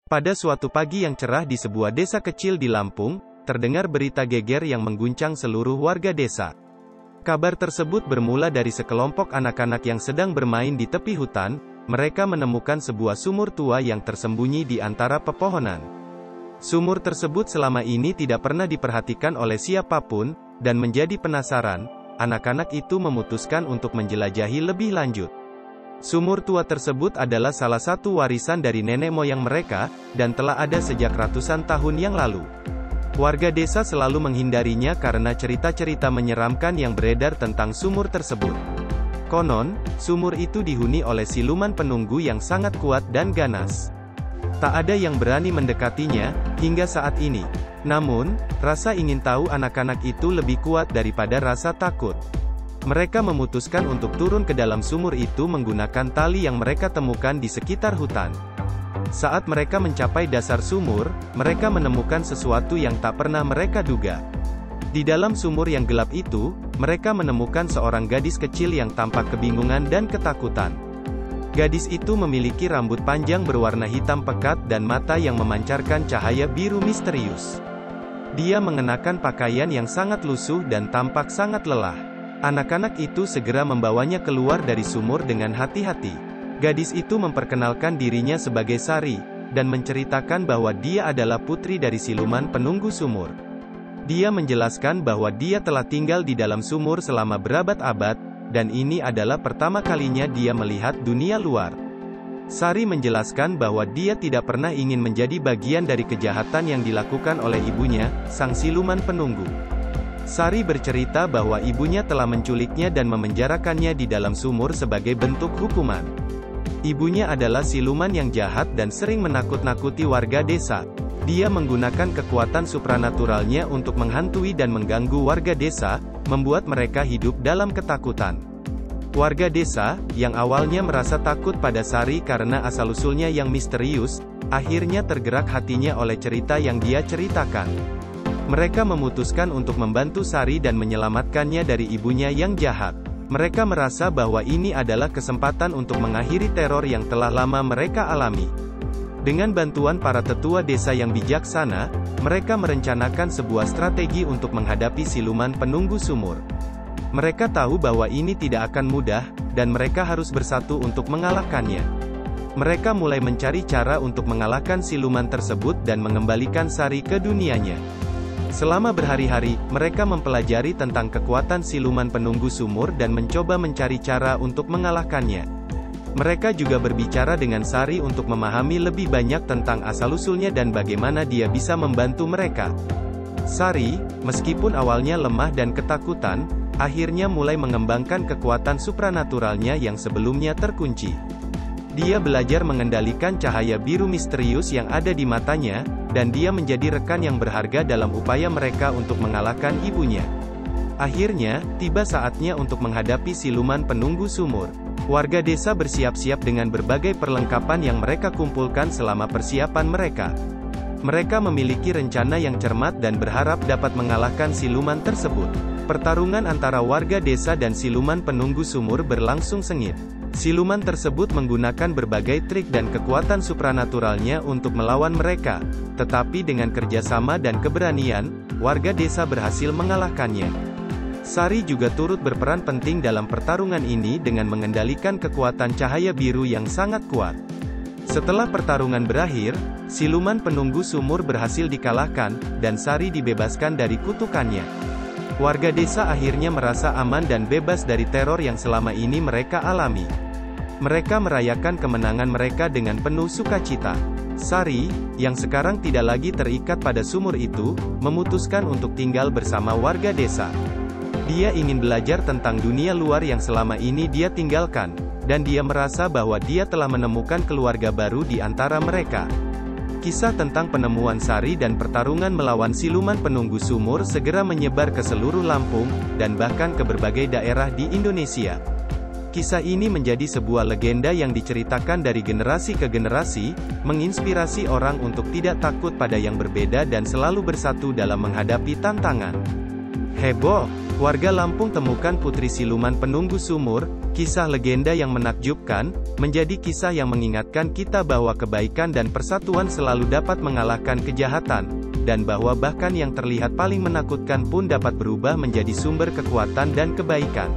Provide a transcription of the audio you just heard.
Pada suatu pagi yang cerah di sebuah desa kecil di Lampung, terdengar berita geger yang mengguncang seluruh warga desa. Kabar tersebut bermula dari sekelompok anak-anak yang sedang bermain di tepi hutan. Mereka menemukan sebuah sumur tua yang tersembunyi di antara pepohonan. Sumur tersebut selama ini tidak pernah diperhatikan oleh siapapun, dan menjadi penasaran, anak-anak itu memutuskan untuk menjelajahi lebih lanjut. Sumur tua tersebut adalah salah satu warisan dari nenek moyang mereka, dan telah ada sejak ratusan tahun yang lalu. Warga desa selalu menghindarinya karena cerita-cerita menyeramkan yang beredar tentang sumur tersebut. Konon, sumur itu dihuni oleh siluman penunggu yang sangat kuat dan ganas. Tak ada yang berani mendekatinya, hingga saat ini. Namun, rasa ingin tahu anak-anak itu lebih kuat daripada rasa takut. Mereka memutuskan untuk turun ke dalam sumur itu menggunakan tali yang mereka temukan di sekitar hutan. Saat mereka mencapai dasar sumur, mereka menemukan sesuatu yang tak pernah mereka duga. Di dalam sumur yang gelap itu, mereka menemukan seorang gadis kecil yang tampak kebingungan dan ketakutan. Gadis itu memiliki rambut panjang berwarna hitam pekat dan mata yang memancarkan cahaya biru misterius. Dia mengenakan pakaian yang sangat lusuh dan tampak sangat lelah. Anak-anak itu segera membawanya keluar dari sumur dengan hati-hati. Gadis itu memperkenalkan dirinya sebagai Sari, dan menceritakan bahwa dia adalah putri dari siluman penunggu sumur. Dia menjelaskan bahwa dia telah tinggal di dalam sumur selama berabad-abad, dan ini adalah pertama kalinya dia melihat dunia luar. Sari menjelaskan bahwa dia tidak pernah ingin menjadi bagian dari kejahatan yang dilakukan oleh ibunya, sang siluman penunggu. Sari bercerita bahwa ibunya telah menculiknya dan memenjarakannya di dalam sumur sebagai bentuk hukuman. Ibunya adalah siluman yang jahat dan sering menakut-nakuti warga desa. Dia menggunakan kekuatan supranaturalnya untuk menghantui dan mengganggu warga desa, membuat mereka hidup dalam ketakutan. Warga desa, yang awalnya merasa takut pada Sari karena asal-usulnya yang misterius, akhirnya tergerak hatinya oleh cerita yang dia ceritakan. Mereka memutuskan untuk membantu Sari dan menyelamatkannya dari ibunya yang jahat. Mereka merasa bahwa ini adalah kesempatan untuk mengakhiri teror yang telah lama mereka alami. Dengan bantuan para tetua desa yang bijaksana, mereka merencanakan sebuah strategi untuk menghadapi siluman penunggu sumur. Mereka tahu bahwa ini tidak akan mudah, dan mereka harus bersatu untuk mengalahkannya. Mereka mulai mencari cara untuk mengalahkan siluman tersebut dan mengembalikan Sari ke dunianya. Selama berhari-hari, mereka mempelajari tentang kekuatan siluman penunggu sumur dan mencoba mencari cara untuk mengalahkannya. Mereka juga berbicara dengan Sari untuk memahami lebih banyak tentang asal-usulnya dan bagaimana dia bisa membantu mereka. Sari, meskipun awalnya lemah dan ketakutan, akhirnya mulai mengembangkan kekuatan supranaturalnya yang sebelumnya terkunci. Dia belajar mengendalikan cahaya biru misterius yang ada di matanya, dan dia menjadi rekan yang berharga dalam upaya mereka untuk mengalahkan ibunya. Akhirnya, tiba saatnya untuk menghadapi siluman penunggu sumur. Warga desa bersiap-siap dengan berbagai perlengkapan yang mereka kumpulkan selama persiapan mereka. Mereka memiliki rencana yang cermat dan berharap dapat mengalahkan siluman tersebut. Pertarungan antara warga desa dan siluman penunggu sumur berlangsung sengit. Siluman tersebut menggunakan berbagai trik dan kekuatan supranaturalnya untuk melawan mereka, tetapi dengan kerjasama dan keberanian, warga desa berhasil mengalahkannya. Sari juga turut berperan penting dalam pertarungan ini dengan mengendalikan kekuatan cahaya biru yang sangat kuat. Setelah pertarungan berakhir, siluman penunggu sumur berhasil dikalahkan, dan Sari dibebaskan dari kutukannya. Warga desa akhirnya merasa aman dan bebas dari teror yang selama ini mereka alami. Mereka merayakan kemenangan mereka dengan penuh sukacita. Sari, yang sekarang tidak lagi terikat pada sumur itu, memutuskan untuk tinggal bersama warga desa. Dia ingin belajar tentang dunia luar yang selama ini dia tinggalkan, dan dia merasa bahwa dia telah menemukan keluarga baru di antara mereka. Kisah tentang penemuan Sari dan pertarungan melawan siluman penunggu sumur segera menyebar ke seluruh Lampung, dan bahkan ke berbagai daerah di Indonesia. Kisah ini menjadi sebuah legenda yang diceritakan dari generasi ke generasi, menginspirasi orang untuk tidak takut pada yang berbeda dan selalu bersatu dalam menghadapi tantangan. Heboh! Warga Lampung temukan putri siluman penunggu sumur, kisah legenda yang menakjubkan, menjadi kisah yang mengingatkan kita bahwa kebaikan dan persatuan selalu dapat mengalahkan kejahatan, dan bahwa bahkan yang terlihat paling menakutkan pun dapat berubah menjadi sumber kekuatan dan kebaikan.